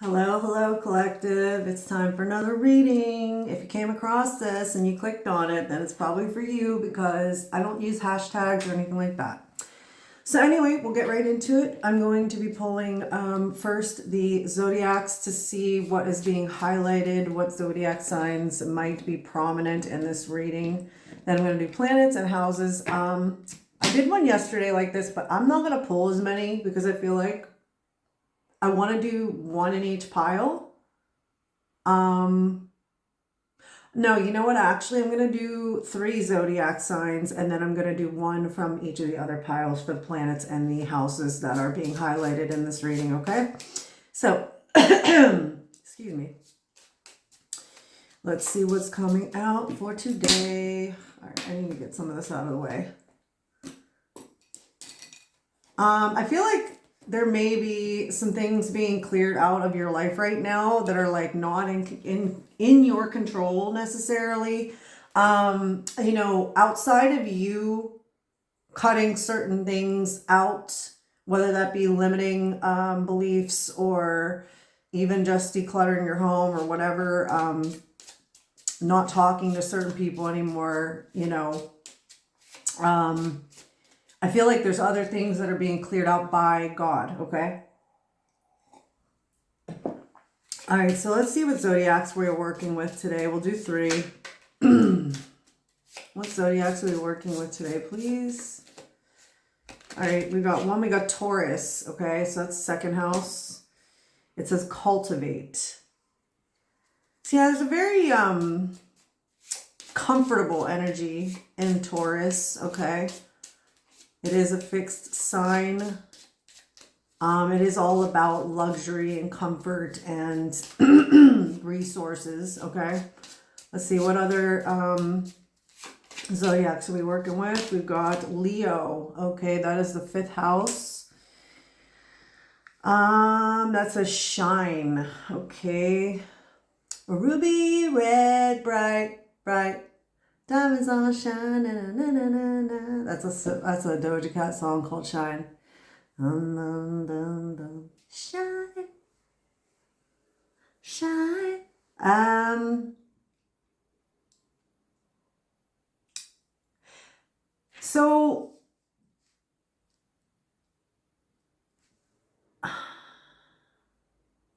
Hello, hello, collective. It's time for another reading. If you came across this and you clicked on it, then it's probably for you because I don't use hashtags or anything like that. So anyway, we'll get right into it. I'm going to be pulling first the zodiacs to see what is being highlighted, what zodiac signs might be prominent in this reading. Then I'm going to do planets and houses. I did one yesterday like this, but I'm not going to pull as many because I feel like I want to do one in each pile. No, you know what? Actually, I'm going to do 3 zodiac signs and then I'm going to do one from each of the other piles for the planets and the houses that are being highlighted in this reading, okay? So, excuse me. Let's see what's coming out for today. All right, I need to get some of this out of the way. I feel like there may be some things being cleared out of your life right now that are like not in your control necessarily. Outside of you cutting certain things out, whether that be limiting beliefs or even just decluttering your home or whatever, not talking to certain people anymore, I feel like there's other things that are being cleared out by God, okay? All right, so let's see what zodiacs we're working with today. We'll do 3. What zodiacs are we working with today, please? All right, we got Taurus, okay? So that's second house. It says cultivate. See, there's a very comfortable energy in Taurus, okay? It is a fixed sign. It is all about luxury and comfort and resources, okay? Let's see, what other zodiacs are we working with? We've got Leo, okay? That is the 5th house. That's a shine, okay? A ruby red, bright, bright. Diamonds all shine, na, na, na, na, na. That's a Doja Cat song called Shine. Dum, dum, dum, dum. Shine, shine. So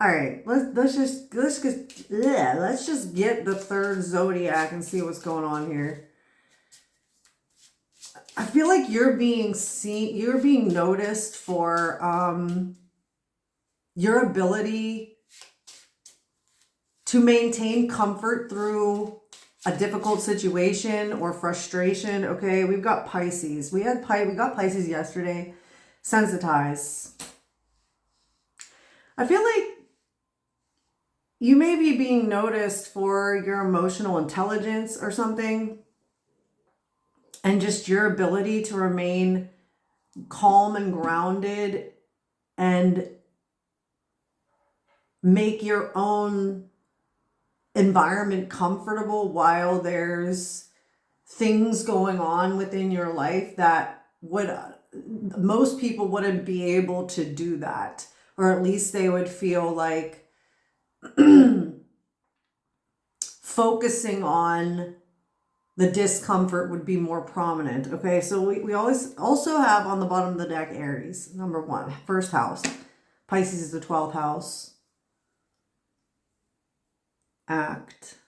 all right, let's just get the 3rd zodiac and see what's going on here. I feel like you're being noticed for your ability to maintain comfort through a difficult situation or frustration. Okay, we've got Pisces. We got Pisces yesterday. Sensitize. I feel like you may be being noticed for your emotional intelligence or something, and just your ability to remain calm and grounded and make your own environment comfortable while there's things going on within your life that most people wouldn't be able to do that, or at least they would feel like focusing on the discomfort would be more prominent. Okay, so we always also have on the bottom of the deck Aries, number 1, 1st house. Pisces is the 12th house. Act.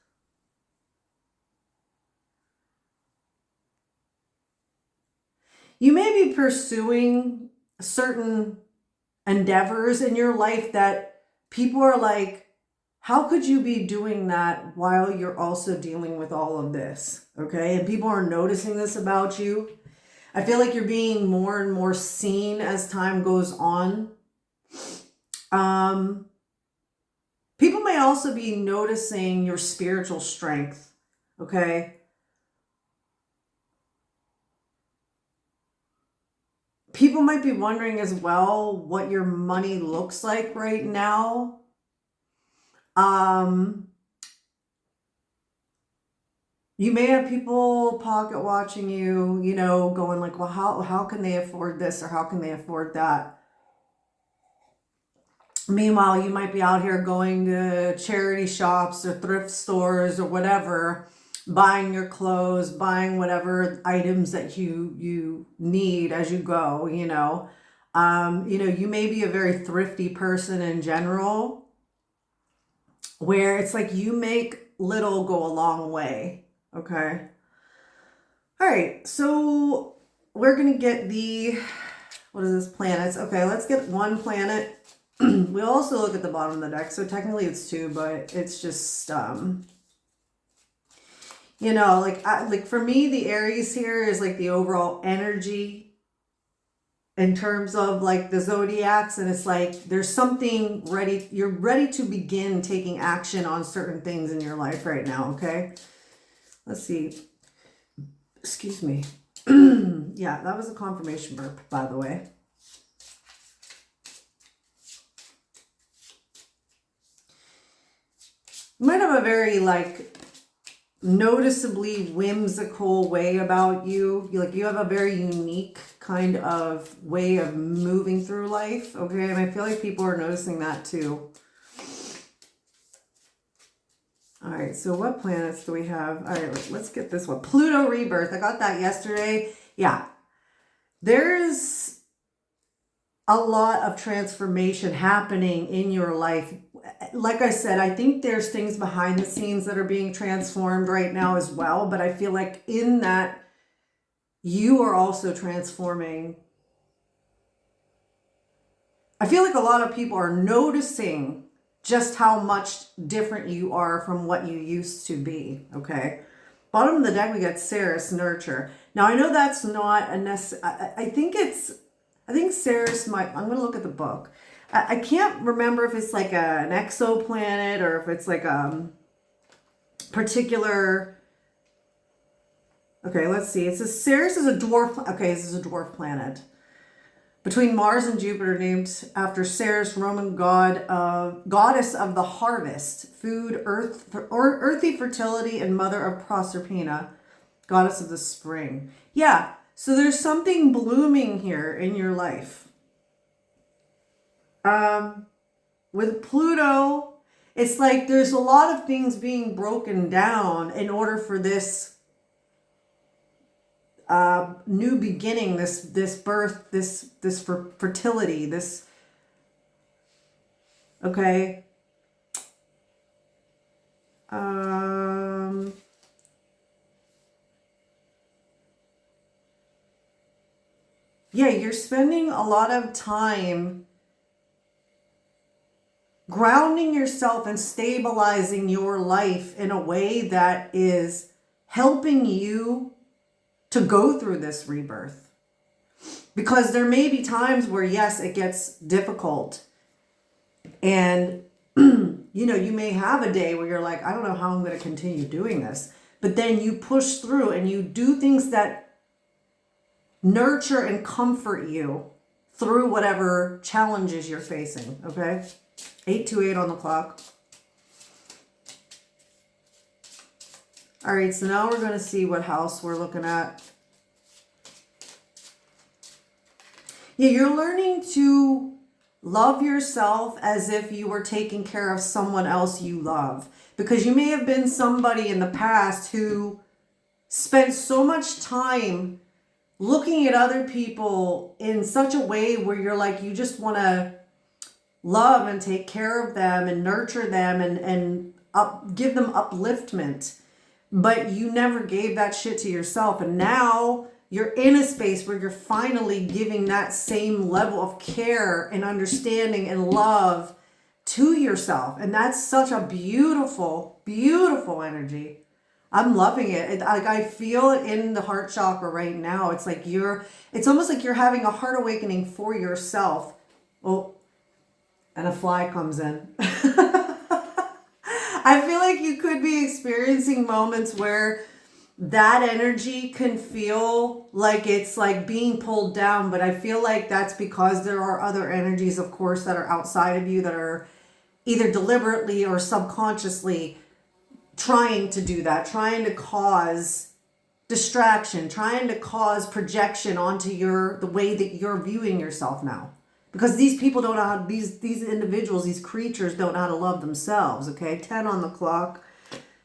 You may be pursuing certain endeavors in your life that people are like, how could you be doing that while you're also dealing with all of this? Okay, and people are noticing this about you. I feel like you're being more and more seen as time goes on. People may also be noticing your spiritual strength, okay? People might be wondering as well what your money looks like right now. You may have people pocket watching you, going like, well, how can they afford this or how can they afford that? Meanwhile, you might be out here going to charity shops or thrift stores or whatever, buying your clothes, buying whatever items that you need as you go, you know. You may be a very thrifty person in general, where it's like you make little go a long way. Okay. All right. So we're going to get what is this, planets? Okay, let's get one planet. We also look at the bottom of the deck. So technically it's two, but it's just, like for me, the Aries here is like the overall energy in terms of like the zodiacs, and it's like there's something ready, you're ready to begin taking action on certain things in your life right now. Okay, let's see, excuse me. Yeah, that was a confirmation burp, by the way. You might have a very like noticeably whimsical way about you. You have a very unique kind of way of moving through life, okay? And I feel like people are noticing that too. All right, so what planets do we have? All right, let's get this one. Pluto rebirth. I got that yesterday. Yeah. There's a lot of transformation happening in your life. Like I said, I think there's things behind the scenes that are being transformed right now as well. But I feel like in that, you are also transforming. I feel like a lot of people are noticing just how much different you are from what you used to be, okay? Bottom of the deck, we got Ceres, nurture. Now, I know that's not a necessary, I think Ceres might, I'm going to look at the book. I can't remember if it's like an exoplanet or if it's like a particular, okay, let's see. It says Ceres is a dwarf, okay, this is a dwarf planet. Between Mars and Jupiter, named after Ceres, Roman goddess of the harvest, food, earthy fertility, and mother of Proserpina, goddess of the spring. Yeah, so there's something blooming here in your life. With Pluto, it's like there's a lot of things being broken down in order for this new beginning, this birth, this fertility, this, okay. Yeah, you're spending a lot of time grounding yourself and stabilizing your life in a way that is helping you to go through this rebirth. Because there may be times where, yes, it gets difficult. And, you may have a day where you're like, I don't know how I'm going to continue doing this. But then you push through and you do things that nurture and comfort you through whatever challenges you're facing, okay? 828 on the clock. All right, so now we're going to see what house we're looking at. Yeah, you're learning to love yourself as if you were taking care of someone else you love. Because you may have been somebody in the past who spent so much time looking at other people in such a way where you're like, you just want to love and take care of them and nurture them and give them upliftment. But you never gave that shit to yourself. And now you're in a space where you're finally giving that same level of care and understanding and love to yourself. And that's such a beautiful, beautiful energy. I'm loving it. I feel it in the heart chakra right now. It's like it's almost like you're having a heart awakening for yourself. Oh, and a fly comes in. I feel like you could be experiencing moments where that energy can feel like it's like being pulled down, but I feel like that's because there are other energies, of course, that are outside of you that are either deliberately or subconsciously trying to do that, trying to cause distraction, trying to cause projection onto the way that you're viewing yourself now. Because these people don't know how, these individuals, these creatures don't know how to love themselves, okay? 10 on the clock.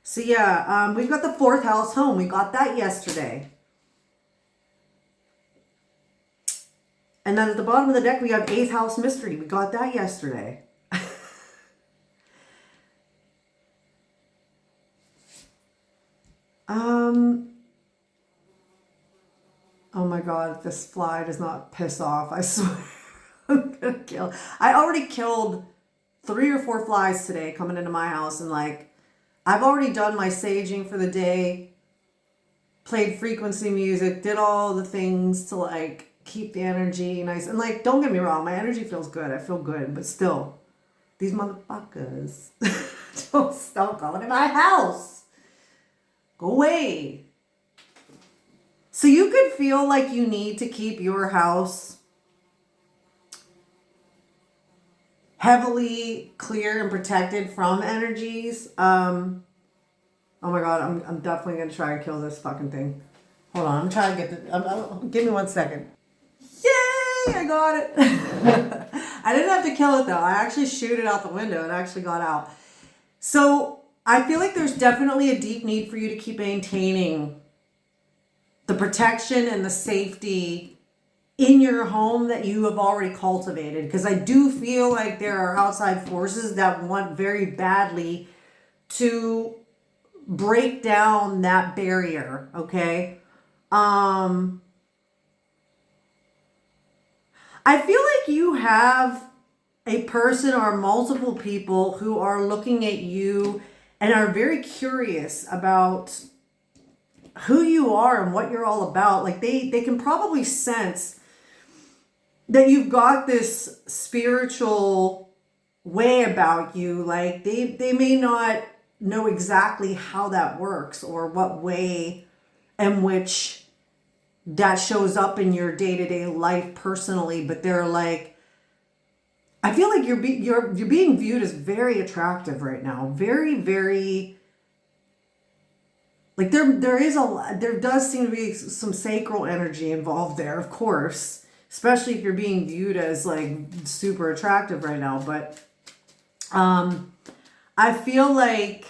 So yeah, we've got the 4th house home. We got that yesterday. And then at the bottom of the deck, we have 8th house mystery. We got that yesterday. Oh my God, if this fly does not piss off, I swear I'm gonna kill. I already killed 3 or 4 flies today coming into my house, and like, I've already done my saging for the day, played frequency music, did all the things to like keep the energy nice. And like, don't get me wrong, my energy feels good. I feel good, but still, these motherfuckers don't stop coming in my house. Go away. So you could feel like you need to keep your house heavily clear and protected from energies. Oh my God, I'm definitely going to try and kill this fucking thing. Hold on, I'm trying to get the... give me 1 second. Yay, I got it. I didn't have to kill it though. I actually shoot it out the window. It actually got out. So I feel like there's definitely a deep need for you to keep maintaining the protection and the safety in your home that you have already cultivated. Because I do feel like there are outside forces that want very badly to break down that barrier, okay? I feel like you have a person or multiple people who are looking at you and are very curious about who you are and what you're all about. Like they can probably sense that you've got this spiritual way about you. Like they may not know exactly how that works or what way in which that shows up in your day-to-day life personally, but they're like, I feel like you're being viewed as very attractive right now. Very, very, like there does seem to be some sacral energy involved there, of course, especially if you're being viewed as like super attractive right now. But I feel like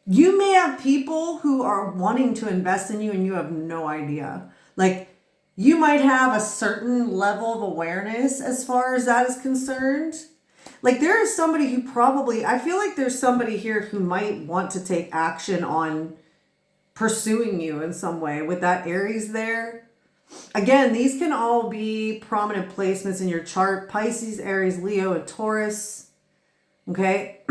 you may have people who are wanting to invest in you and you have no idea. Like you might have a certain level of awareness as far as that is concerned. Like there is somebody who probably, I feel like there's somebody here who might want to take action on pursuing you in some way with that Aries there. Again, these can all be prominent placements in your chart. Pisces, Aries, Leo, and Taurus. Okay.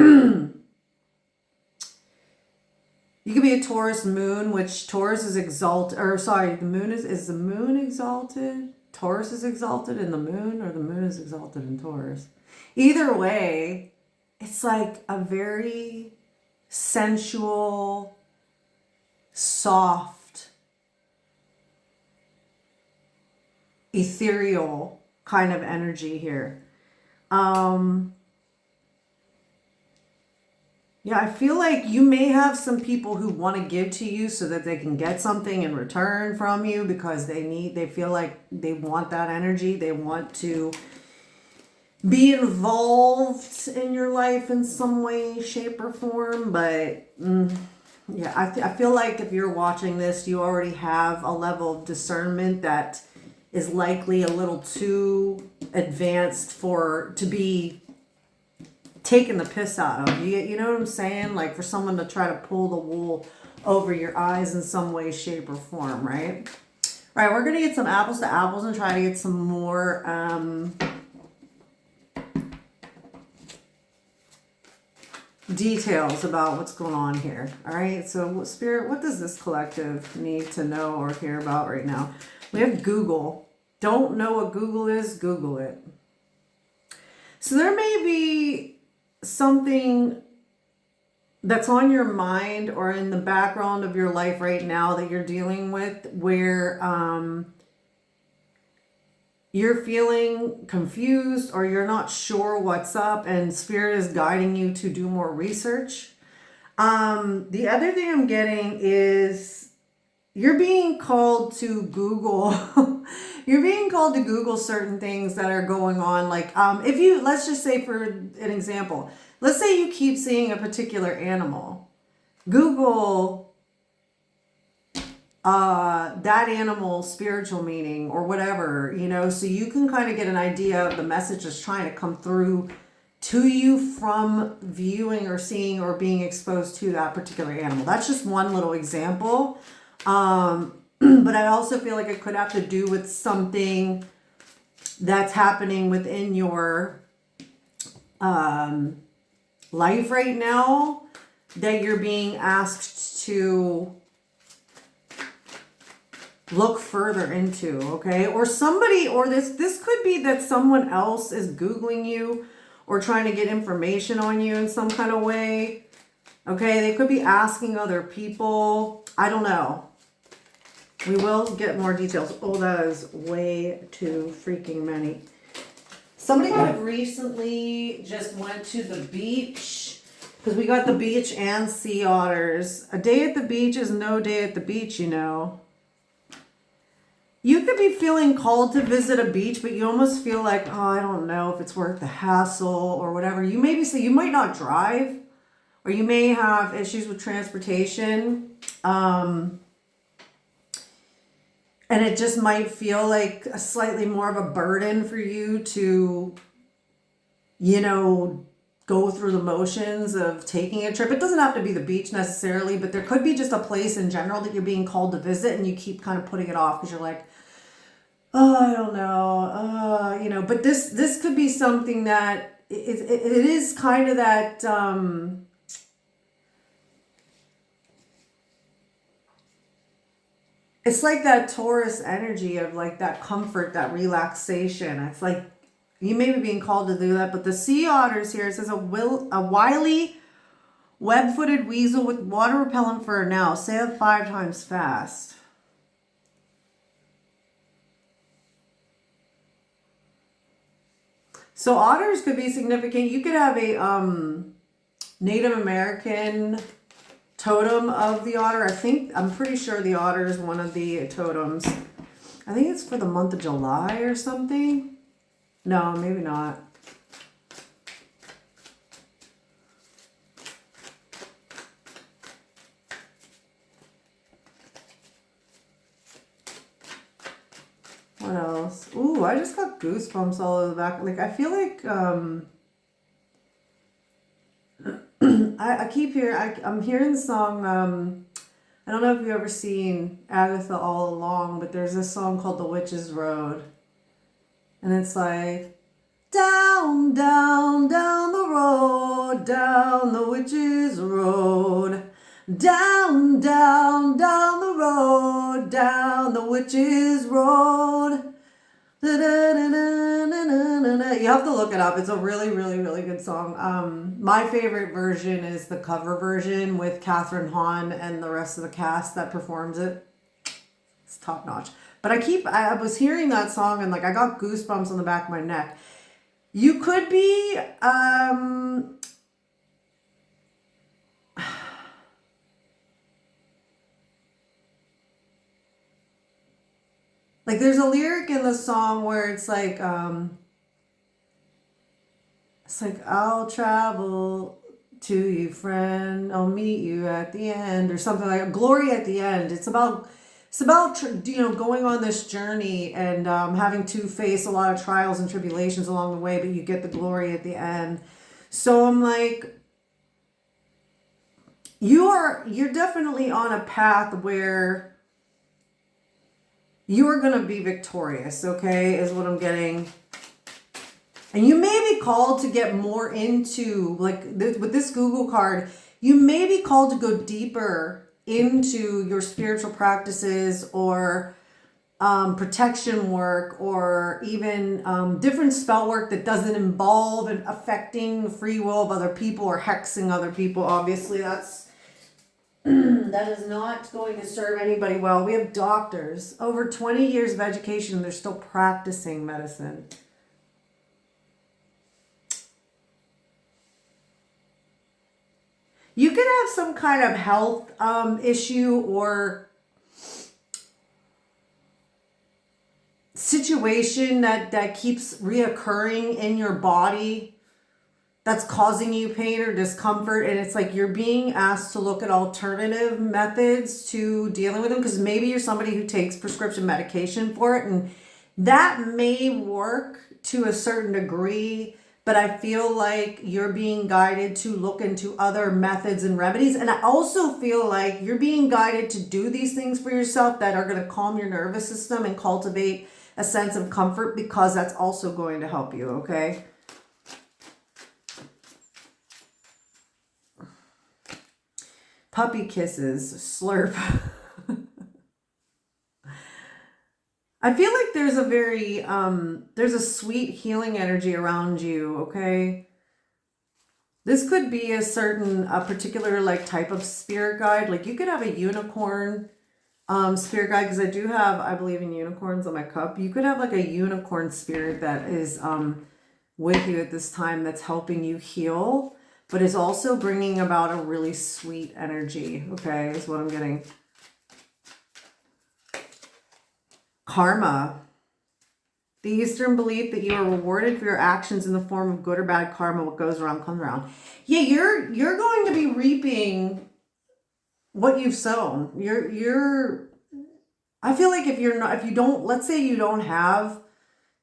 You could be a Taurus moon, which Taurus is exalted, or sorry, the moon is the moon exalted? Taurus is exalted in the moon, or the moon is exalted in Taurus? Either way, it's like a very sensual, soft, ethereal kind of energy here. Yeah, I feel like you may have some people who want to give to you so that they can get something in return from you because they feel like they want that energy. They want to be involved in your life in some way, shape, or form. But yeah, I feel like if you're watching this, you already have a level of discernment that is likely a little too advanced to be taking the piss out of you. You know what I'm saying? Like for someone to try to pull the wool over your eyes in some way, shape, or form, right? All right, we're going to get some apples to apples and try to get some more details about what's going on here. All right, so Spirit, what does this collective need to know or hear about right now? We have Google. Don't know what Google is? Google it. So there may be something that's on your mind or in the background of your life right now that you're dealing with where you're feeling confused or you're not sure what's up and Spirit is guiding you to do more research. The other thing I'm getting is you're being called to Google You're being called to Google certain things that are going on. Like, if you, let's just say for an example, let's say you keep seeing a particular animal. Google that animal's spiritual meaning or whatever, you know, so you can kind of get an idea of the message that's trying to come through to you from viewing or seeing or being exposed to that particular animal. That's just one little example. But I also feel like it could have to do with something that's happening within your life right now that you're being asked to look further into, okay? Or somebody, or this could be that someone else is Googling you or trying to get information on you in some kind of way, okay? They could be asking other people. I don't know. We will get more details. Oh, that is way too freaking many. Somebody could have recently just went to the beach, because we got the beach and sea otters. A day at the beach is no day at the beach, you know. You could be feeling called to visit a beach, but you almost feel like, oh, I don't know if it's worth the hassle or whatever. You maybe say you might not drive, or you may have issues with transportation. And it just might feel like a slightly more of a burden for you to, you know, go through the motions of taking a trip. It doesn't have to be the beach necessarily, but there could be just a place in general that you're being called to visit and you keep kind of putting it off because you're like, oh, I don't know, you know, but this could be something that it is kind of that, it's like that Taurus energy of like that comfort, that relaxation. It's like you may be being called to do that, but the sea otters here, it says a wily, web-footed weasel with water repellent fur. Now, say it 5 times fast. So otters could be significant. You could have a Native American totem of the otter. I'm pretty sure the otter is one of the totems. I think it's for the month of July or something. No, maybe not. What else? Ooh, I just got goosebumps all over the back. Like, I feel like, I keep hearing, I'm hearing the song, I don't know if you've ever seen Agatha All Along, but there's this song called The Witch's Road. And it's like, down, down, down the road, down the witch's road. Down, down, down the road, down the witch's road. You have to look it up. It's a really, really, really good song. My favorite version is the cover version with Catherine Hahn and the rest of the cast that performs it. It's top notch. But I was hearing that song and like I got goosebumps on the back of my neck. You could be, like there's a lyric in the song where it's like I'll travel to you, friend. I'll meet you at the end, or something like glory at the end. It's about you know, going on this journey and having to face a lot of trials and tribulations along the way, but you get the glory at the end. So I'm like, you're definitely on a path where you are going to be victorious, okay, is what I'm getting. And you may be called to get more into, like with this Google card, you may be called to go deeper into your spiritual practices or protection work, or even different spell work that doesn't involve affecting the free will of other people or hexing other people. Obviously, that's that is not going to serve anybody well. We have doctors, over 20 years of education, they're still practicing medicine. You could have some kind of health issue or situation that keeps reoccurring in your body that's causing you pain or discomfort, and it's like you're being asked to look at alternative methods to dealing with them, because maybe you're somebody who takes prescription medication for it, and that may work to a certain degree, but I feel like you're being guided to look into other methods and remedies. And I also feel like you're being guided to do these things for yourself that are going to calm your nervous system and cultivate a sense of comfort, because that's also going to help you, okay? Puppy kisses, slurp. I feel like there's a very, there's a sweet healing energy around you, okay? This could be a particular like type of spirit guide. Like you could have a unicorn spirit guide, because I do have, I believe in unicorns on my cup. You could have like a unicorn spirit that is with you at this time, that's helping you heal, but is also bringing about a really sweet energy, okay, is what I'm getting. Karma. The Eastern belief that you are rewarded for your actions in the form of good or bad karma. What goes around comes around. Yeah, you're going to be reaping what you've sown. I feel like if you don't, let's say you don't have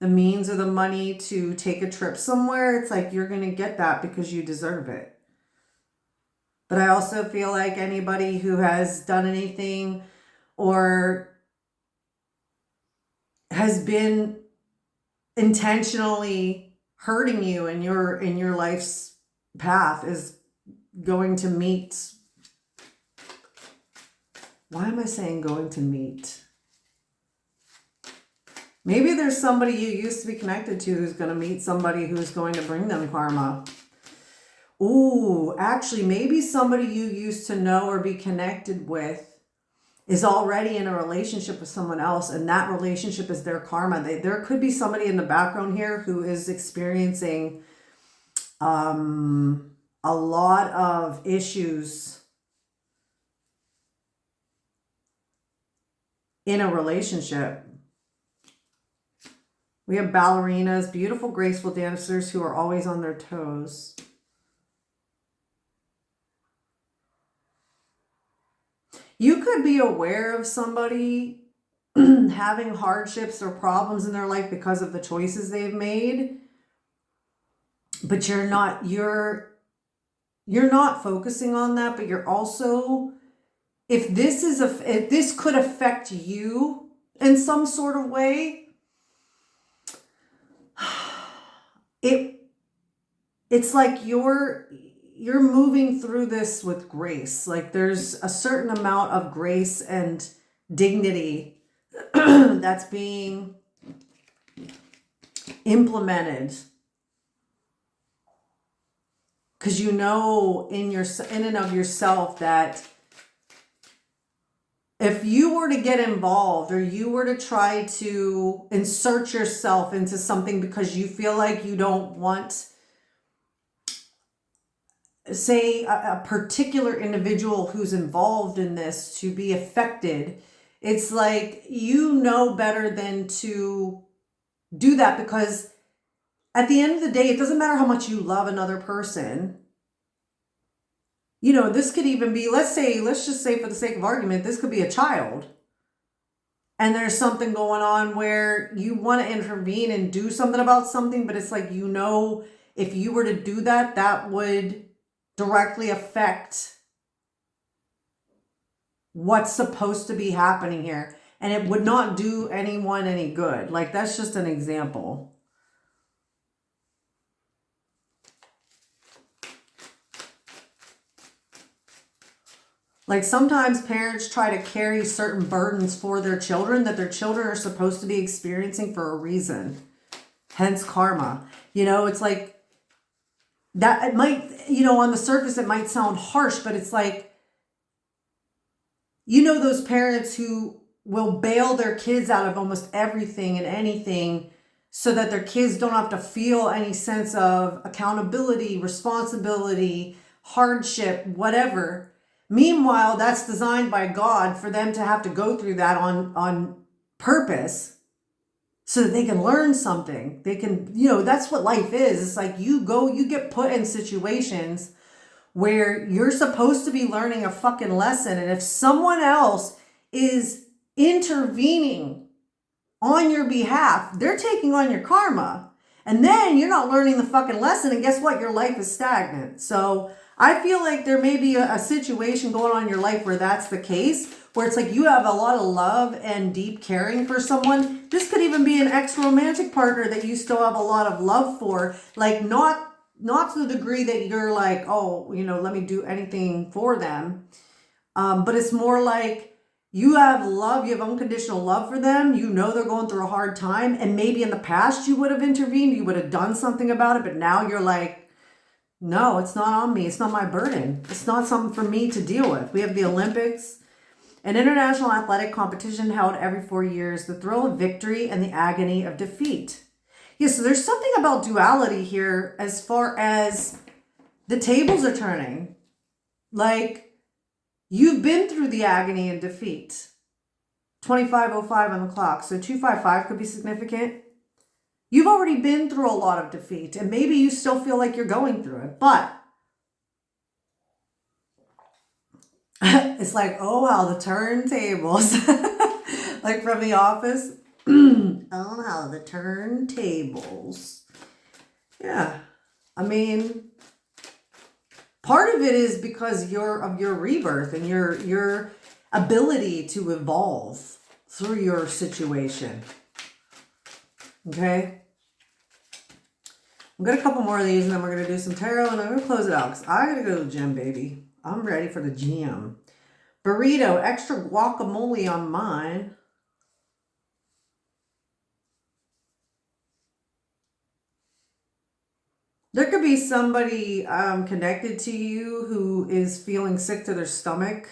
the means or the money to take a trip somewhere, it's like you're going to get that because you deserve it. But I also feel like anybody who has done anything or has been intentionally hurting you in your life's path is going to meet. Why am I saying going to meet? Maybe there's somebody you used to be connected to who's going to meet somebody who's going to bring them karma. Ooh, actually, maybe somebody you used to know or be connected with is already in a relationship with someone else, and that relationship is their karma. There could be somebody in the background here who is experiencing a lot of issues in a relationship. We have ballerinas, beautiful, graceful dancers who are always on their toes. You could be aware of somebody having hardships or problems in their life because of the choices they've made, but you're not focusing on that, but you're also, if this could affect you in some sort of way, it's like you're moving through this with grace. Like there's a certain amount of grace and dignity that's being implemented, because you know in and of yourself that if you were to get involved or you were to try to insert yourself into something because you feel like you don't want, say, a particular individual who's involved in this to be affected, it's like you know better than to do that, because at the end of the day, it doesn't matter how much you love another person. You know, this could even be, let's just say for the sake of argument, this could be a child. And there's something going on where you want to intervene and do something about something, but it's like, you know, if you were to do that, that would directly affect what's supposed to be happening here. And it would not do anyone any good. Like, that's just an example. Like sometimes parents try to carry certain burdens for their children that their children are supposed to be experiencing for a reason. Hence karma. You know, it's like that. It might, you know, on the surface it might sound harsh, but it's like, you know, those parents who will bail their kids out of almost everything and anything so that their kids don't have to feel any sense of accountability, responsibility, hardship, whatever. Meanwhile, that's designed by God for them to have to go through that on purpose. so that they can learn something. They can, that's what life is. It's like you get put in situations where you're supposed to be learning a fucking lesson. And if someone else is intervening on your behalf, they're taking on your karma. And then you're not learning the fucking lesson. And guess what? Your life is stagnant. So I feel like there may be a situation going on in your life where that's the case, where it's like you have a lot of love and deep caring for someone. This could even be an ex-romantic partner that you still have a lot of love for. Like not to the degree that you're like, oh, let me do anything for them. But it's more like you have love, you have unconditional love for them. You know they're going through a hard time. And maybe in the past you would have intervened, you would have done something about it. But now you're like, no, it's not on me. It's not my burden. It's not something for me to deal with. We have the Olympics, an international athletic competition held every 4 years, the thrill of victory and the agony of defeat. Yeah, so there's something about duality here as far as the tables are turning. Like, you've been through the agony and defeat. 25:05 on the clock, so 255 could be significant. You've already been through a lot of defeat, and maybe you still feel like you're going through it, but it's like, oh, how the turntables, like from The Office. Oh, how the turntables. Yeah, I mean, part of it is because of your rebirth and your ability to evolve through your situation. Okay? I've got a couple more of these and then we're going to do some tarot and I'm going to close it out because I got to go to the gym, baby. I'm ready for the gym. Burrito, extra guacamole on mine. There could be somebody connected to you who is feeling sick to their stomach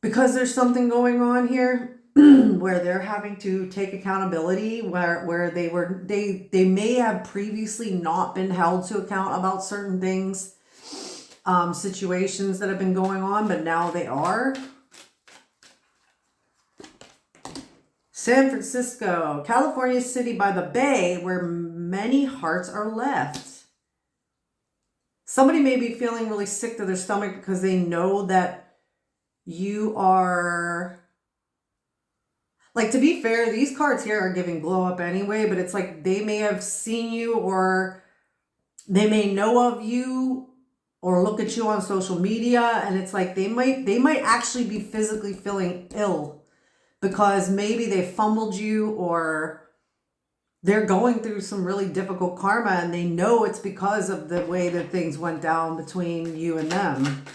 because there's something going on here where they're having to take accountability, where they may have previously not been held to account about certain things, situations that have been going on, but now they are. San Francisco, California city by the bay where many hearts are left. Somebody may be feeling really sick to their stomach because they know that you are... Like, to be fair, these cards here are giving glow up anyway, but it's like they may have seen you or they may know of you or look at you on social media, and it's like they might actually be physically feeling ill because maybe they fumbled you or they're going through some really difficult karma and they know it's because of the way that things went down between you and them.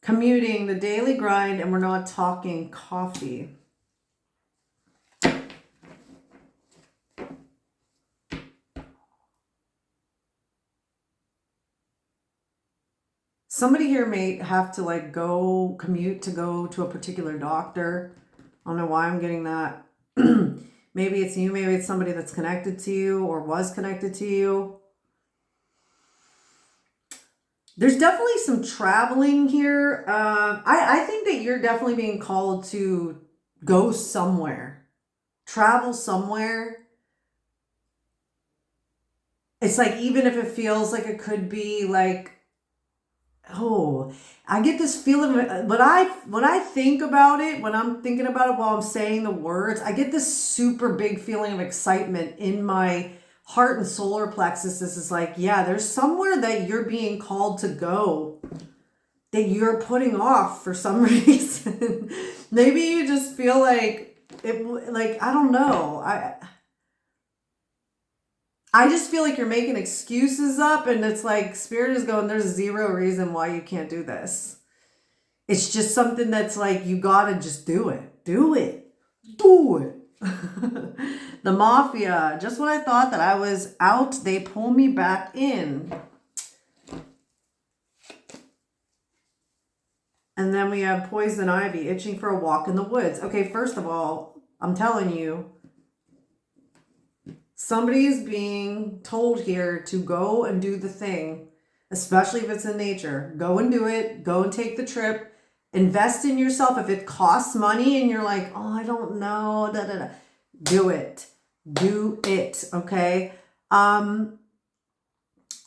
Commuting, the daily grind, and we're not talking coffee. Somebody here may have to like commute to go to a particular doctor. I don't know why I'm getting that. Maybe it's you, maybe it's somebody that's connected to you or was connected to you. There's definitely some traveling here. I think that you're definitely being called to go somewhere. Travel somewhere. It's like, even if it feels like it could be like, oh, I get this feeling when I think about it, when I'm thinking about it while I'm saying the words, I get this super big feeling of excitement in my heart and solar plexus. This is like, yeah, there's somewhere that you're being called to go that you're putting off for some reason. Maybe you just feel like it, like, I don't know. I just feel like you're making excuses up and it's like Spirit is going, there's zero reason why you can't do this. It's just something that's like, you gotta just do it. Do it. Do it. The Mafia. Just when I thought that I was out, they pull me back in. And then we have Poison Ivy, itching for a walk in the woods. Okay, first of all, I'm telling you, somebody is being told here to go and do the thing, especially if it's in nature. Go and do it. Go and take the trip. Invest in yourself. If it costs money and you're like, oh, I don't know, do it. Do it, okay?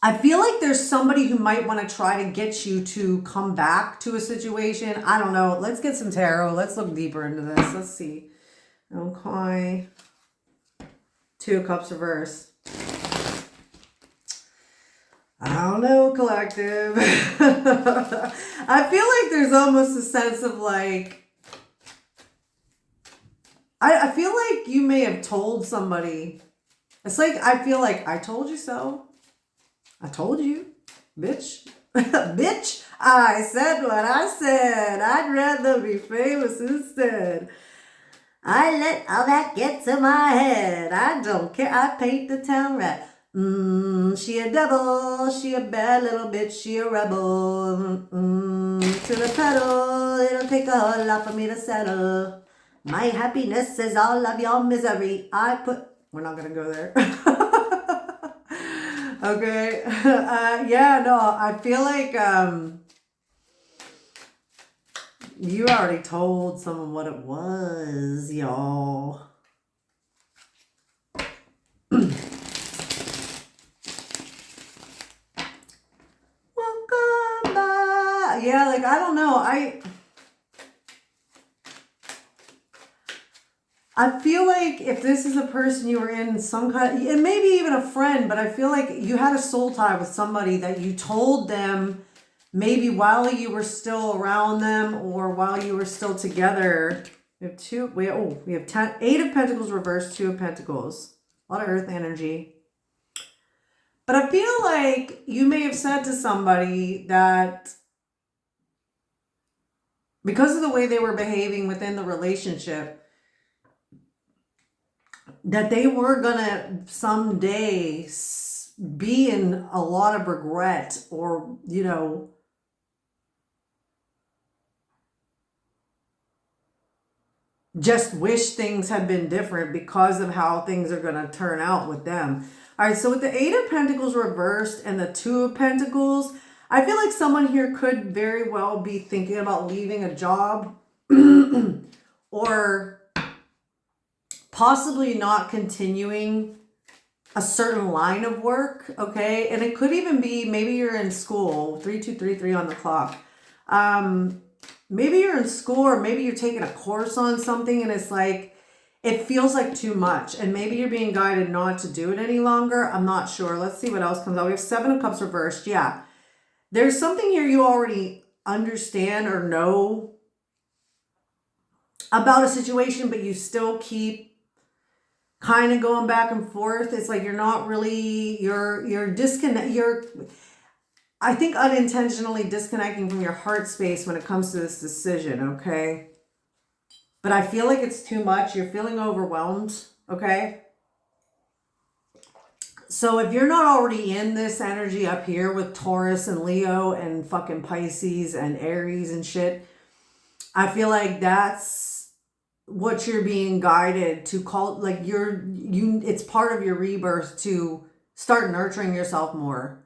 I feel like there's somebody who might want to try to get you to come back to a situation. I don't know. Let's get some tarot. Let's look deeper into this. Let's see. Okay. Two of Cups reverse. I don't know, collective. I feel like there's almost a sense of like, I feel like you may have told somebody. It's like, I feel like, I told you so. I told you, bitch. Bitch, I said what I said. I'd rather be famous instead. I let all that get to my head. I don't care. I paint the town red. She a devil. She a bad little bitch. She a rebel. To the pedal. It'll take a whole lot for me to settle. My happiness is all of your misery. We're not going to go there. Okay. Yeah, no, I feel like you already told someone what it was, y'all. Welcome back. Yeah, like, I don't know. I feel like if this is a person you were in some kind of, and maybe even a friend, but I feel like you had a soul tie with somebody that you told them maybe while you were still around them or while you were still together. We have 8 of Pentacles reversed, 2 of Pentacles. A lot of earth energy. But I feel like you may have said to somebody that because of the way they were behaving within the relationship, that they were gonna someday be in a lot of regret or, just wish things had been different because of how things are gonna turn out with them. All right, so with the 8 of Pentacles reversed and the 2 of Pentacles, I feel like someone here could very well be thinking about leaving a job or possibly not continuing a certain line of work, okay? And it could even be maybe you're in school, 3233 on the clock. Maybe you're in school or maybe you're taking a course on something and it's like, it feels like too much and maybe you're being guided not to do it any longer. I'm not sure. Let's see what else comes out. We have 7 of Cups reversed. Yeah. There's something here you already understand or know about a situation, but you still keep kind of going back and forth. It's like you're not really, I think unintentionally disconnecting from your heart space when it comes to this decision, okay? But I feel like it's too much. You're feeling overwhelmed, okay? So if you're not already in this energy up here with Taurus and Leo and fucking Pisces and Aries and shit, I feel like that's what you're being guided to call, like it's part of your rebirth to start nurturing yourself more.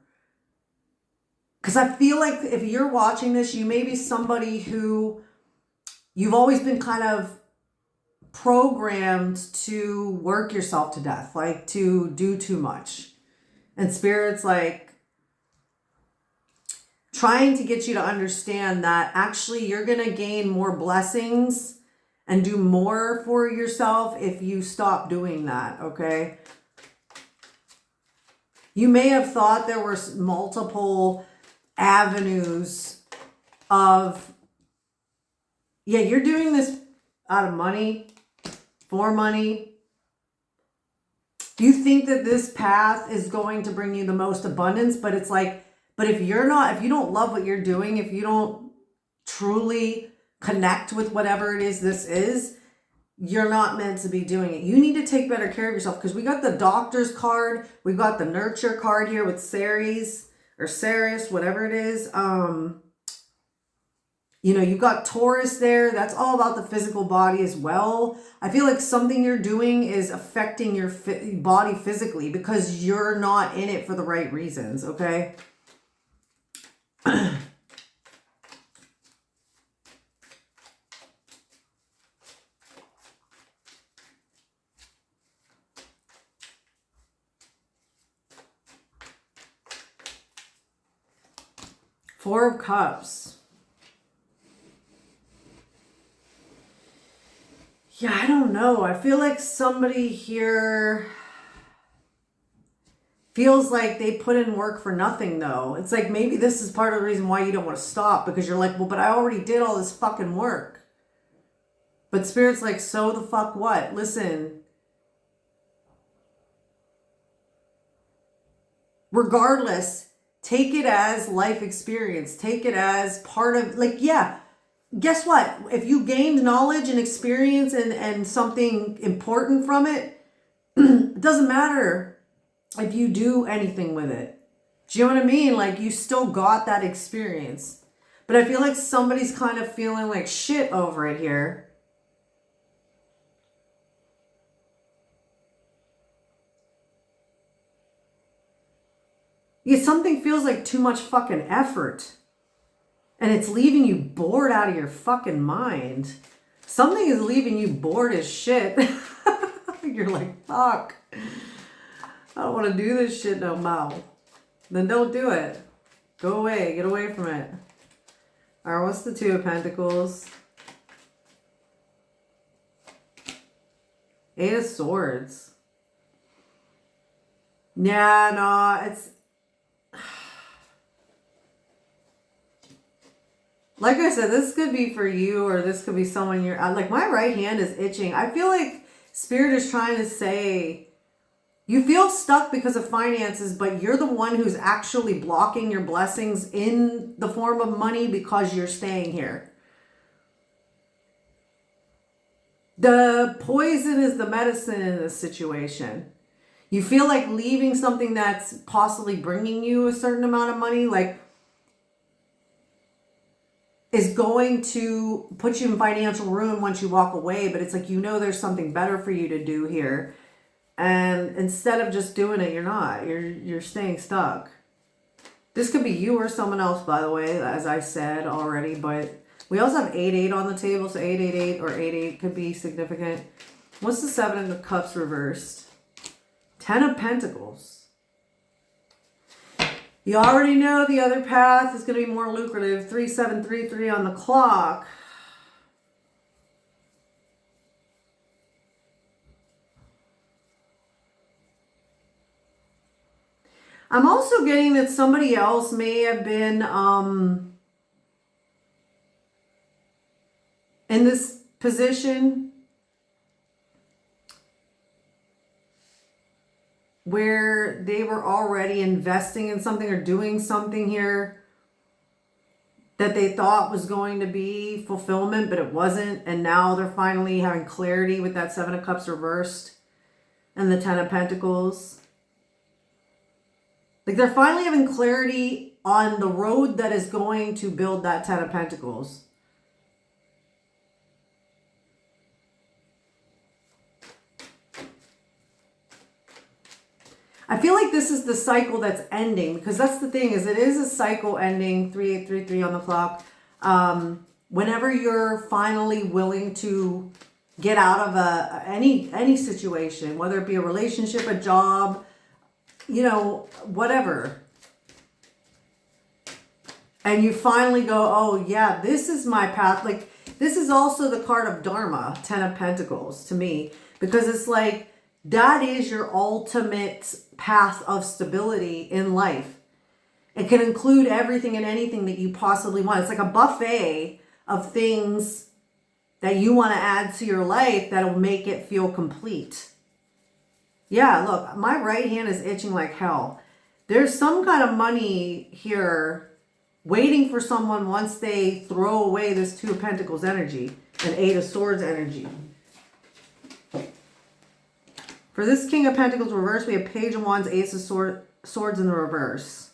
Because I feel like if you're watching this, you may be somebody who you've always been kind of programmed to work yourself to death, like to do too much. And Spirit's like trying to get you to understand that actually you're going to gain more blessings and do more for yourself if you stop doing that, okay? You may have thought there were multiple avenues of, yeah, you're doing this out of money, for money. You think that this path is going to bring you the most abundance, but it's like, but if you don't love what you're doing, if you don't truly connect with whatever it is this is, you're not meant to be doing it. You need to take better care of yourself because we got the doctor's card. We've got the nurture card here with Ceres or Ceres, whatever it is. You've got Taurus there. That's all about the physical body as well. I feel like something you're doing is affecting your body physically because you're not in it for the right reasons, okay? Four of Cups. Yeah, I don't know. I feel like somebody here feels like they put in work for nothing, though. It's like maybe this is part of the reason why you don't want to stop, because you're like, well, but I already did all this fucking work. But Spirit's like, so the fuck what? Listen. Regardless, take it as life experience. Take it as part of, like, yeah. Guess what? If you gained knowledge and experience and something important from it, it doesn't matter if you do anything with it. Do you know what I mean? Like, you still got that experience. But I feel like somebody's kind of feeling like shit over it here. Yeah, something feels like too much fucking effort. And it's leaving you bored out of your fucking mind. Something is leaving you bored as shit. You're like, fuck. I don't want to do this shit no more. Then don't do it. Go away. Get away from it. Alright, what's the Two of Pentacles? Eight of Swords. Yeah, no, it's... Like I said, this could be for you, or this could be someone you're... Like, my right hand is itching. I feel like Spirit is trying to say, you feel stuck because of finances, but you're the one who's actually blocking your blessings in the form of money because you're staying here. The poison is the medicine in this situation. You feel like leaving something that's possibly bringing you a certain amount of money, like, is going to put you in financial ruin once you walk away, but it's like, you know, there's something better for you to do here. And instead of just doing it, you're not. You're staying stuck. This could be you or someone else, by the way, as I said already, but we also have 8-8 on the table, so 8-8-8 or 8-8 could be significant. What's the Seven of Cups reversed? Ten of Pentacles. You already know the other path is going to be more lucrative. 3733 on the clock. I'm also getting that somebody else may have been in this position where they were already investing in something or doing something here that they thought was going to be fulfillment, but it wasn't. And now they're finally having clarity with that Seven of Cups reversed and the Ten of Pentacles. Like, they're finally having clarity on the road that is going to build that Ten of Pentacles. I feel like this is the cycle that's ending, because that's the thing, is it is a cycle ending. 3833 on the clock. Whenever you're finally willing to get out of any situation, whether it be a relationship, a job, you know, whatever. And you finally go, oh yeah, this is my path. Like, this is also the card of Dharma, Ten of Pentacles to me, because it's like, that is your ultimate path of stability in life. It can include everything and anything that you possibly want. It's like a buffet of things that you want to add to your life that'll make it feel complete. Yeah, look, my right hand is itching like hell. There's some kind of money here waiting for someone once they throw away this Two of Pentacles energy and Eight of Swords energy. For this King of Pentacles reverse, we have Page of Wands, Ace of Swords in the reverse.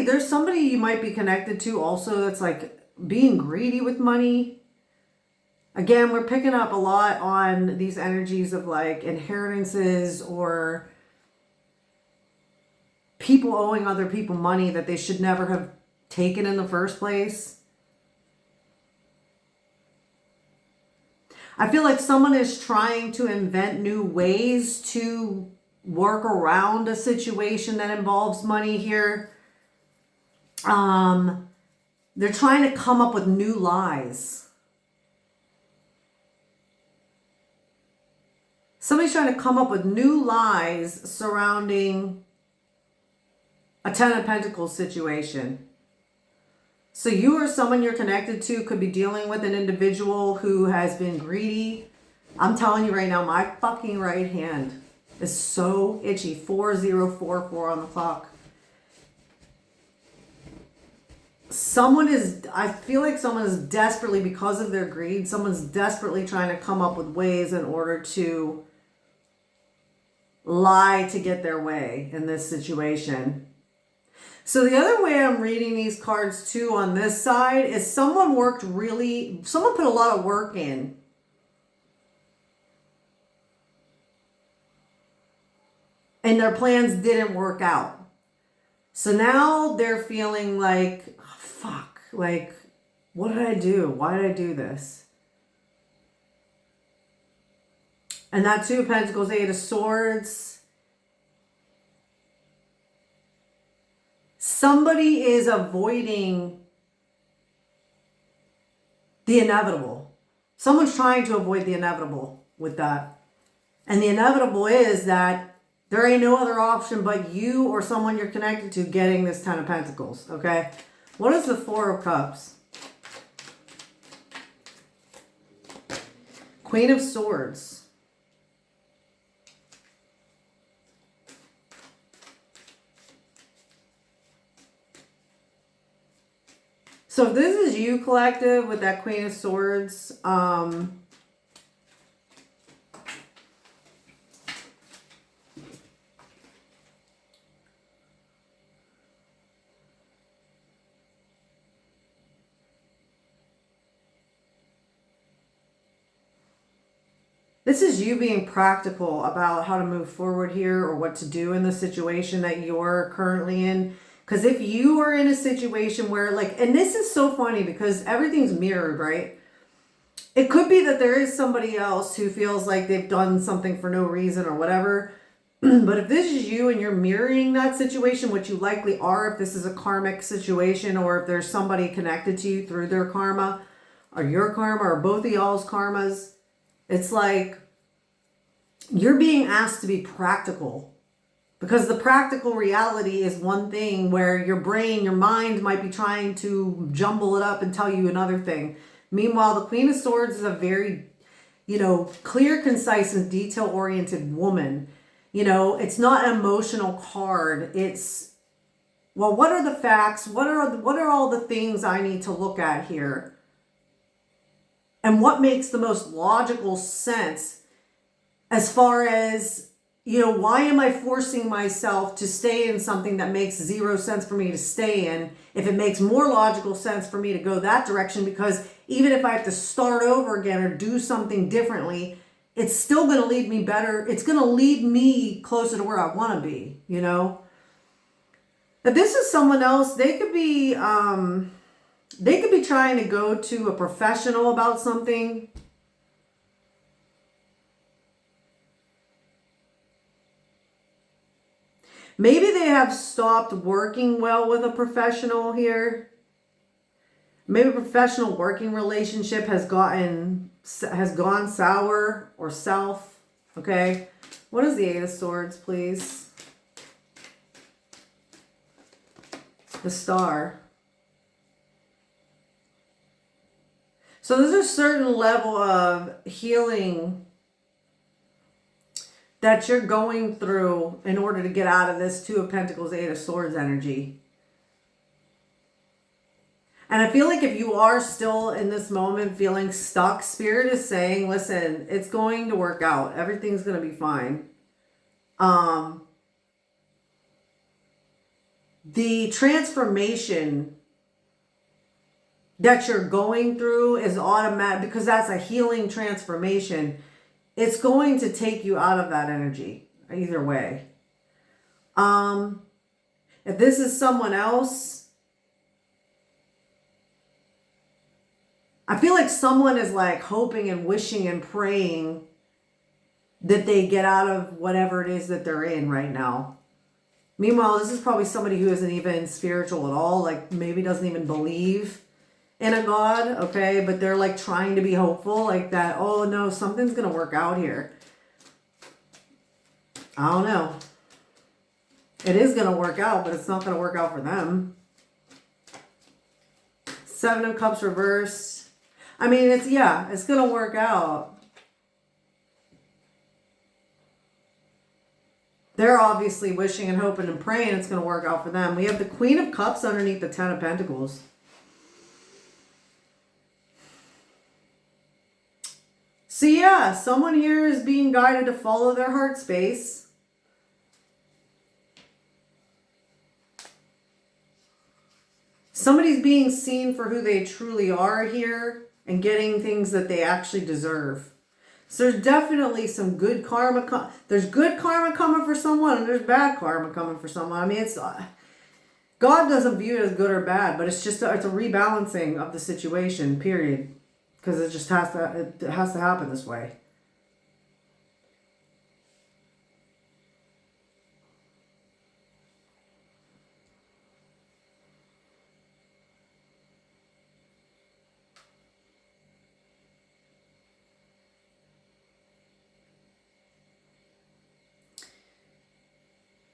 There's somebody you might be connected to also that's like being greedy with money. Again, we're picking up a lot on these energies of like inheritances or people owing other people money that they should never have taken in the first place. I feel like someone is trying to invent new ways to work around a situation that involves money here. They're trying to come up with new lies. Somebody's trying to come up with new lies surrounding a Ten of Pentacles situation. So you or someone you're connected to could be dealing with an individual who has been greedy. I'm telling you right now, my fucking right hand is so itchy. 4044 on the clock. I feel like someone is desperately, because of their greed, someone's desperately trying to come up with ways in order to lie to get their way in this situation. So the other way I'm reading these cards too on this side is someone put a lot of work in. And their plans didn't work out. So now they're feeling like, oh, fuck, like, what did I do? Why did I do this? And that Two of Pentacles, Eight of Swords. Somebody is avoiding the inevitable. Someone's trying to avoid the inevitable with that. And the inevitable is that there ain't no other option but you or someone you're connected to getting this Ten of Pentacles, okay? What is the Four of Cups? Queen of Swords. So if this is you, collective, with that Queen of Swords, this is you being practical about how to move forward here or what to do in the situation that you're currently in. Because if you are in a situation where, like, and this is so funny because everything's mirrored, right? It could be that there is somebody else who feels like they've done something for no reason or whatever. But if this is you and you're mirroring that situation, which you likely are if this is a karmic situation, or if there's somebody connected to you through their karma or your karma or both of y'all's karmas, it's like you're being asked to be practical, because the practical reality is one thing where your brain, your mind might be trying to jumble it up and tell you another thing. Meanwhile, the Queen of Swords is a very, clear, concise, and detail-oriented woman. It's not an emotional card. It's, well, what are the facts? What are all the things I need to look at here? And what makes the most logical sense as far as, why am I forcing myself to stay in something that makes zero sense for me to stay in if it makes more logical sense for me to go that direction? Because even if I have to start over again or do something differently, it's still going to lead me better. It's going to lead me closer to where I want to be, If this is someone else, they could be trying to go to a professional about something. Maybe they have stopped working well with a professional here. Maybe a professional working relationship has gone sour or south. Okay. What is the Eight of Swords, please? The Star. So there's a certain level of healing that you're going through in order to get out of this Two of Pentacles, Eight of Swords energy. And I feel like if you are still in this moment feeling stuck, Spirit is saying, listen, it's going to work out. Everything's going to be fine. The transformation that you're going through is automatic, because that's a healing transformation. It's going to take you out of that energy either way. If this is someone else, I feel like someone is like hoping and wishing and praying that they get out of whatever it is that they're in right now. Meanwhile, this is probably somebody who isn't even spiritual at all, like maybe doesn't even believe in a God, okay? But they're like trying to be hopeful, like that, oh no, something's going to work out here. I don't know. It is going to work out, but it's not going to work out for them. Seven of Cups reversed. I mean, it's going to work out. They're obviously wishing and hoping and praying it's going to work out for them. We have the Queen of Cups underneath the Ten of Pentacles. So yeah, someone here is being guided to follow their heart space. Somebody's being seen for who they truly are here and getting things that they actually deserve. So there's definitely some good karma. There's good karma coming for someone and there's bad karma coming for someone. I mean, it's God doesn't view it as good or bad, but it's just it's a rebalancing of the situation, period. Because it just has to happen this way.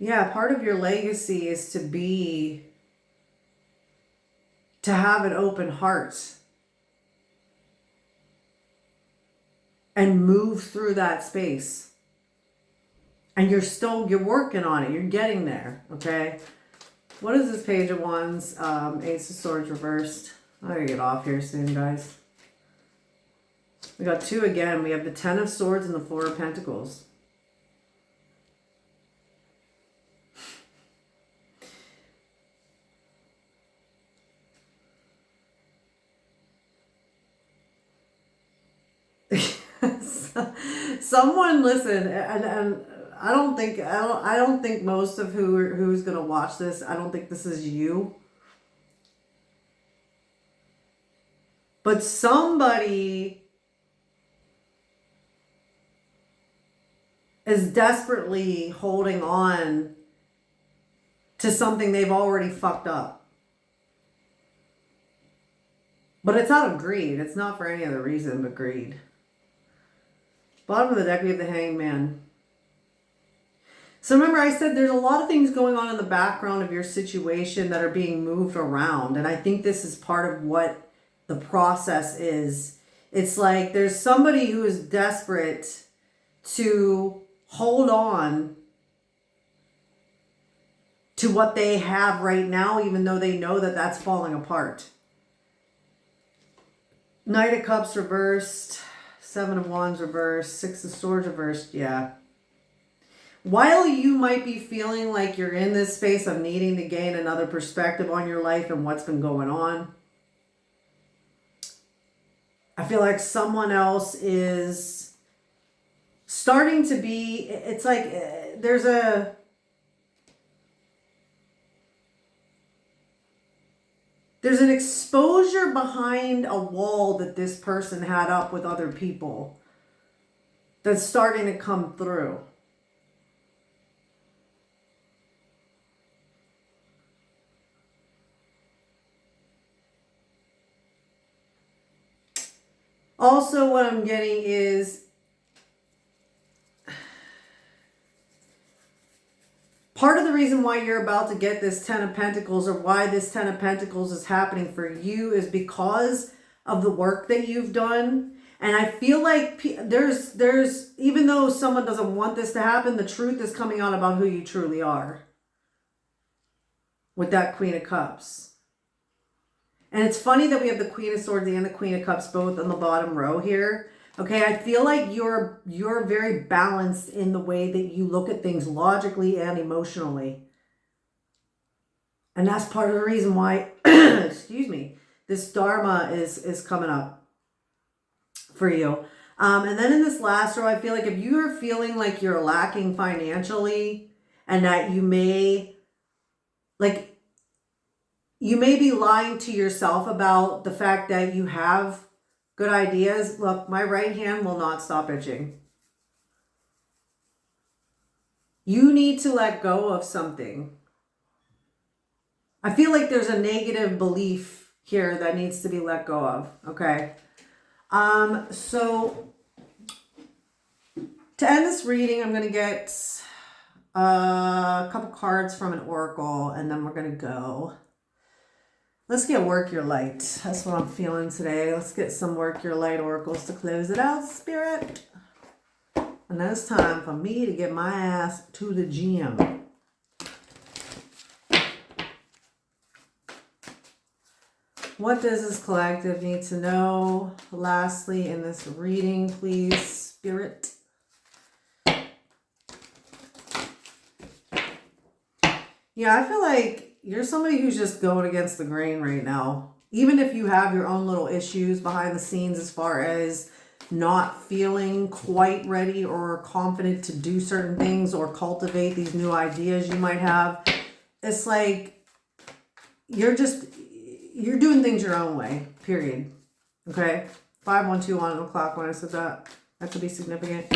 Yeah, part of your legacy is to have an open heart and move through that space. And you're working on it. You're getting there, okay? What is this Page of Wands? Ace of Swords reversed. I gotta get off here soon, guys. We got two again. We have the Ten of Swords and the Four of Pentacles. Someone listen, and I don't think most of who's gonna watch this, I don't think this is you. But somebody is desperately holding on to something they've already fucked up. But it's out of greed. It's not for any other reason but greed. Bottom of the deck, we have the Hangman. So remember I said there's a lot of things going on in the background of your situation that are being moved around. And I think this is part of what the process is. It's like there's somebody who is desperate to hold on to what they have right now, even though they know that that's falling apart. Knight of Cups reversed. Seven of Wands reversed. Six of Swords reversed. Yeah. While you might be feeling like you're in this space of needing to gain another perspective on your life and what's been going on, I feel like someone else is starting to be, it's like there's an exposure behind a wall that this person had up with other people that's starting to come through. Also, what I'm getting is part of the reason why you're about to get this Ten of Pentacles, or why this Ten of Pentacles is happening for you, is because of the work that you've done. And I feel like there's even though someone doesn't want this to happen, the truth is coming out about who you truly are with that Queen of Cups. And it's funny that we have the Queen of Swords and the Queen of Cups both on the bottom row here. Okay, I feel like you're very balanced in the way that you look at things logically and emotionally. And that's part of the reason why, excuse me, this Dharma is coming up for you. And then in this last row, I feel like if you are feeling like you're lacking financially and that you may like, you may be lying to yourself about the fact that you have good ideas. Look, my right hand will not stop itching. You need to let go of something. I feel like there's a negative belief here that needs to be let go of. Okay. So to end this reading, I'm going to get a couple cards from an oracle, and then we're going to go. Let's get Work Your Light. That's what I'm feeling today. Let's get some Work Your Light oracles to close it out, Spirit. And then it's time for me to get my ass to the gym. What does this collective need to know? Lastly, in this reading, please, Spirit. Yeah, I feel like you're somebody who's just going against the grain right now. Even if you have your own little issues behind the scenes as far as not feeling quite ready or confident to do certain things or cultivate these new ideas you might have. It's like you're doing things your own way, period. Okay? 512 on the clock when I said that. That could be significant.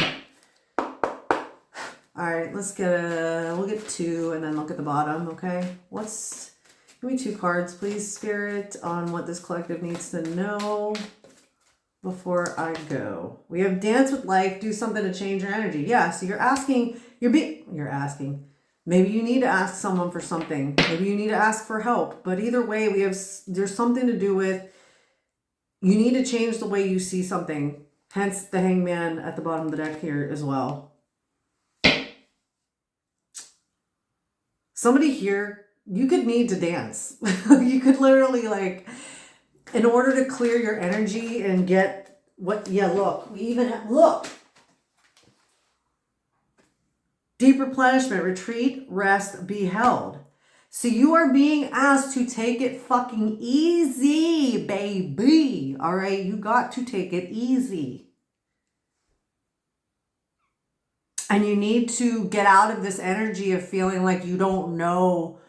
All right, we'll get 2 and then look at the bottom, okay? Give me 2 cards, please, Spirit, on what this collective needs to know before I go. We have Dance with Life, do something to change your energy. Yeah, so you're asking. Maybe you need to ask someone for something. Maybe you need to ask for help. But either way, there's something to do with you need to change the way you see something. Hence the Hangman at the bottom of the deck here as well. Somebody here, you could need to dance. You could literally, like, in order to clear your energy and get what, yeah, look, we even have, look. Deep replenishment, retreat, rest, be held. So you are being asked to take it fucking easy, baby. All right, you got to take it easy. And you need to get out of this energy of feeling like you don't know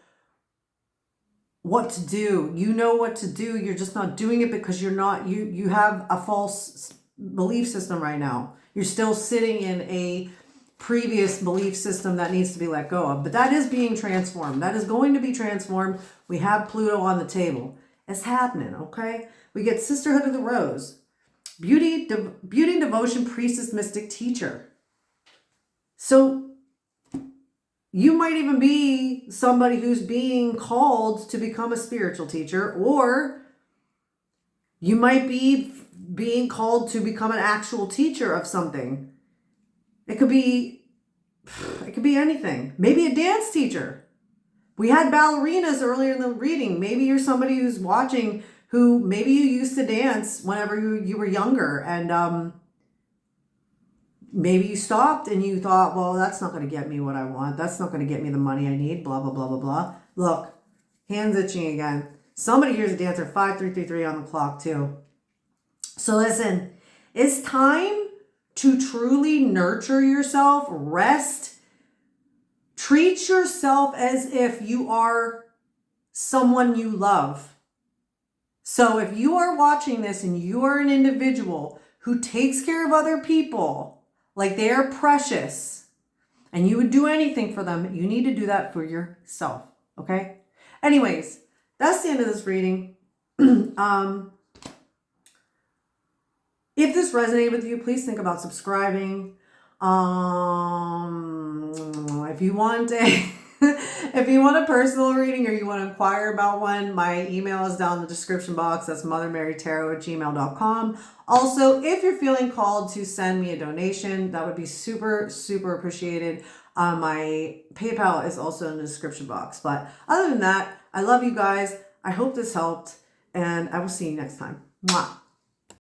what to do. You know what to do. You're just not doing it because you have a false belief system right now. You're still sitting in a previous belief system that needs to be let go of. But that is being transformed. That is going to be transformed. We have Pluto on the table. It's happening, okay? We get Sisterhood of the Rose. Beauty, devotion, priestess, mystic, teacher. So you might even be somebody who's being called to become a spiritual teacher, or you might be being called to become an actual teacher of something. It could be anything. Maybe a dance teacher. We had ballerinas earlier in the reading. Maybe you're somebody who's watching who maybe you used to dance whenever you were younger, and maybe you stopped and you thought, well, that's not going to get me what I want. That's not going to get me the money I need, blah, blah, blah, blah, blah. Look, hands itching again. Somebody here's a dancer, 5333 on the clock too. So listen, it's time to truly nurture yourself, rest, treat yourself as if you are someone you love. So if you are watching this and you are an individual who takes care of other people like they are precious and you would do anything for them, you need to do that for yourself, okay? Anyways, that's the end of this reading. If this resonated with you, please think about subscribing. If you want a personal reading or you want to inquire about one, my email is down in the description box. That's mothermarytarot@gmail.com. Also, if you're feeling called to send me a donation, that would be super, super appreciated. My PayPal is also in the description box. But other than that, I love you guys. I hope this helped, and I will see you next time. Mwah.